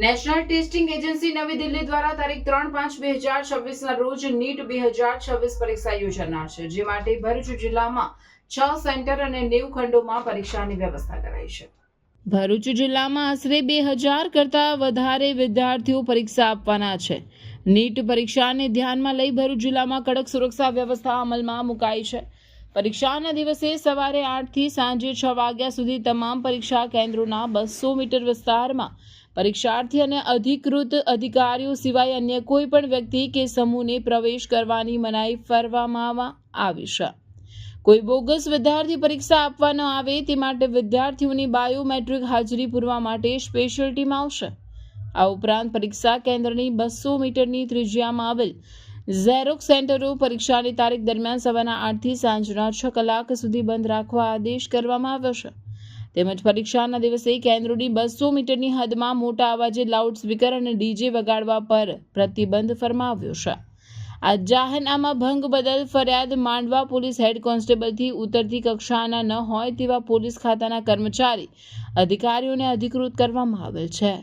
National testing agency નવી દિલ્હી દ્વારા તારીખ 3-5-2026 રોજ નીટ 2026 પરીક્ષા યોજાનાર છે, જે માટે ભરૂચ જિલ્લામાં 6 સેન્ટર અને 90 ખંડોમાં પરીક્ષાની વ્યવસ્થા કરાઈ છે. ભરૂચ જિલ્લામાં આશરે 2000 કરતાં વધારે વિદ્યાર્થીઓ પરીક્ષા આપવાના છે. નીટ પરીક્ષાને ધ્યાનમાં લઈ ભરૂચ જિલ્લામાં કડક સુરક્ષા વ્યવસ્થા અમલમાં મુકાઈ છે. પરીક્ષાના દિવસે સવારે 8 થી સાંજે 6 વાગ્યા સુધી તમામ પરીક્ષા કેન્દ્રોના 200 મીટર વિસ્તારમાં પરીક્ષાર્થી અને અધિકૃત અધિકારીઓ સિવાય અન્ય કોઈ પણ વ્યક્તિ કે સમૂહને પ્રવેશ કરવાની મનાઈ ફરમાવવામાં આવી છે. કોઈ બોગસ વિદ્યાર્થી પરીક્ષા આપવા ન આવે તે માટે વિદ્યાર્થીઓની બાયોમેટ્રિક હાજરી પૂરવા માટે સ્પેશિયલ ટીમ આવશે. આ ઉપરાંત પરીક્ષા કેન્દ્રની 200 મીટરની ત્રિજ્યામાં આવેલ ઝેરોક્સ સેન્ટરો પરીક્ષાની તારીખ દરમિયાન સવારના 8 થી સાંજના 6 કલાક સુધી બંધ રાખવા આદેશ કરવામાં આવ્યો છે. તેમજ પરીક્ષાના દિવસે કેન્દ્રોની 200 મીટરની હદમાં મોટા અવાજે લાઉડસ્પીકર અને ડીજે વગાડવા પર પ્રતિબંધ ફરમાવ્યો છે. આ જાહેરનામા ભંગ બદલ ફરિયાદ માંડવા પોલીસ હેડ કોન્સ્ટેબલથી ઉતરતી કક્ષાના ન હોય તેવા પોલીસ ખાતાના કર્મચારી અધિકારીઓને અધિકૃત કરવામાં આવેલ છે.